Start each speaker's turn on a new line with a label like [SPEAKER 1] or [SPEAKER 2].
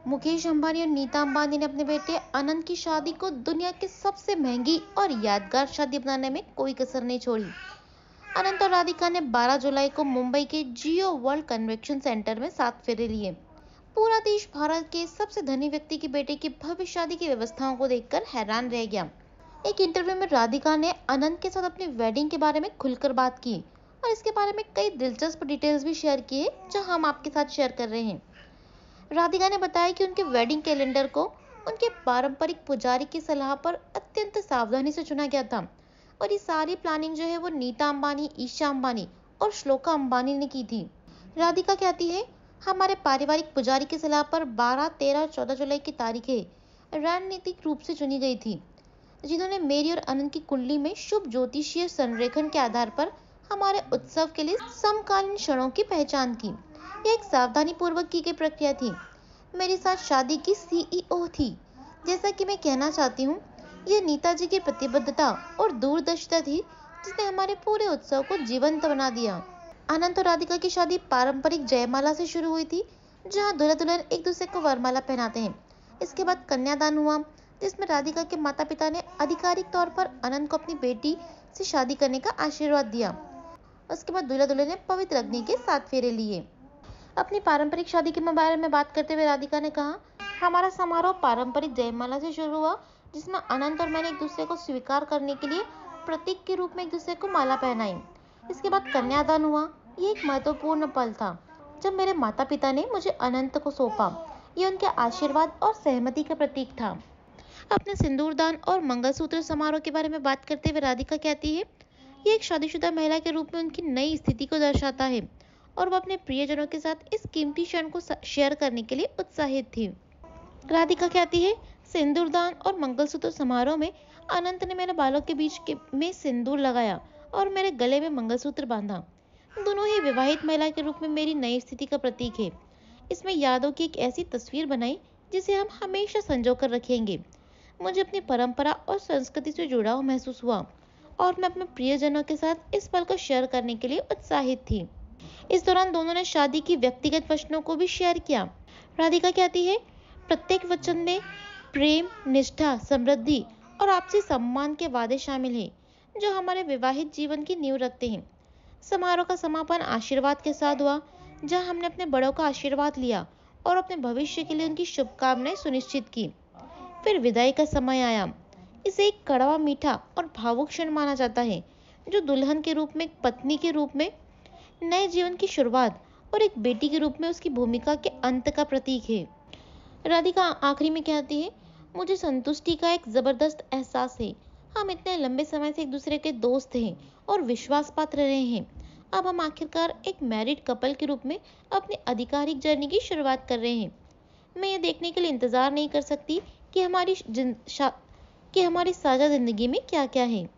[SPEAKER 1] मुकेश अंबानी और नीता अंबानी ने अपने बेटे अनंत की शादी को दुनिया की सबसे महंगी और यादगार शादी बनाने में कोई कसर नहीं छोड़ी। अनंत और राधिका ने 12 जुलाई को मुंबई के जियो वर्ल्ड कन्वेंशन सेंटर में 7 फेरे लिए। पूरा देश भारत के सबसे धनी व्यक्ति के बेटे की भव्य शादी की व्यवस्थाओं को देखकर हैरान रह गया। एक इंटरव्यू में राधिका ने अनंत के साथ अपनी वेडिंग के बारे में खुलकर बात की और इसके बारे में कई दिलचस्प डिटेल्स भी शेयर किए जो हम आपके साथ शेयर कर रहे हैं। राधिका ने बताया कि उनके वेडिंग कैलेंडर को उनके पारंपरिक पुजारी की सलाह पर अत्यंत सावधानी से चुना गया था और ये सारी प्लानिंग जो है वो नीता अंबानी, ईशा अंबानी और श्लोका अंबानी ने की थी। राधिका कहती है, हमारे पारिवारिक पुजारी की सलाह पर 12, 13 और 14 जुलाई की तारीखें रणनीतिक रूप से चुनी गई थी, जिन्होंने मेरी और अनंत की कुंडली में शुभ ज्योतिषीय संरेखन के आधार पर हमारे उत्सव के लिए समकालीन क्षणों की पहचान की। यह एक सावधानी पूर्वक की गई प्रक्रिया थी। मेरे साथ शादी की सीईओ थी। जैसा कि मैं कहना चाहती हूँ, यह नीता जी की प्रतिबद्धता और दूरदर्शिता थी जिसने हमारे पूरे उत्सव को जीवंत बना दिया। अनंत और राधिका की शादी पारंपरिक जयमाला से शुरू हुई थी, जहाँ दूल्हा दुल्हन एक दूसरे को वरमाला पहनाते हैं। इसके बाद कन्यादान हुआ, जिसमें राधिका के माता पिता ने आधिकारिक तौर पर अनंत को अपनी बेटी से शादी करने का आशीर्वाद दिया। उसके बाद दूल्हा दुल्हन ने पवित्र अग्नि के 7 फेरे लिए। अपनी पारंपरिक शादी के बारे में बात करते हुए राधिका ने कहा, हमारा समारोह पारंपरिक जयमाला से शुरू हुआ, जिसमें अनंत और मैंने एक दूसरे को स्वीकार करने के लिए प्रतीक के रूप में एक दूसरे को माला पहनाई। इसके बाद कन्यादान हुआ। ये एक महत्वपूर्ण पल था जब मेरे माता पिता ने मुझे अनंत को सौंपा। ये उनके आशीर्वाद और सहमति का प्रतीक था। अपने सिंदूरदान और मंगलसूत्र समारोह के बारे में बात करते हुए राधिका कहती है, ये एक शादीशुदा महिला के रूप में उनकी नई स्थिति को दर्शाता है और वो अपने प्रियजनों के साथ इस कीमती क्षण को शेयर करने के लिए उत्साहित थी। राधिका कहती है, सिंदूरदान और मंगलसूत्र समारोह में अनंत ने मेरे बालों के बीच में सिंदूर लगाया और मेरे गले में मंगलसूत्र बांधा। दोनों ही विवाहित महिला के रूप में मेरी नई स्थिति का प्रतीक है। इसमें यादों की एक ऐसी तस्वीर बनाई जिसे हम हमेशा संजो कर रखेंगे। मुझे अपनी परंपरा और संस्कृति से जुड़ाव महसूस हुआ और मैं अपने प्रियजनों के साथ इस पल को शेयर करने के लिए उत्साहित थी। इस दौरान दोनों ने शादी की व्यक्तिगत वचनों को भी शेयर किया। राधिका कहती है, प्रत्येक वचन में प्रेम, निष्ठा, समृद्धि और आपसी सम्मान के वादे शामिल हैं, जो हमारे विवाहित जीवन की नींव रखते हैं। समारोह का समापन आशीर्वाद के साथ हुआ, जहां हमने अपने बड़ों का आशीर्वाद लिया और अपने भविष्य के लिए उनकी शुभकामनाएं सुनिश्चित की। फिर विदाई का समय आया। इसे एक कड़वा, मीठा और भावुक क्षण माना जाता है, जो दुल्हन के रूप में, एक पत्नी के रूप में नए जीवन की शुरुआत और एक बेटी के रूप में उसकी भूमिका के अंत का प्रतीक है। राधिका आखिरी में कहती है, मुझे संतुष्टि का एक जबरदस्त एहसास है। हम इतने लंबे समय से एक दूसरे के दोस्त हैं और विश्वास पात्र रहे हैं। अब हम आखिरकार एक मैरिड कपल के रूप में अपनी आधिकारिक जर्नी की शुरुआत कर रहे हैं। मैं ये देखने के लिए इंतजार नहीं कर सकती कि हमारी साझा जिंदगी में क्या क्या है।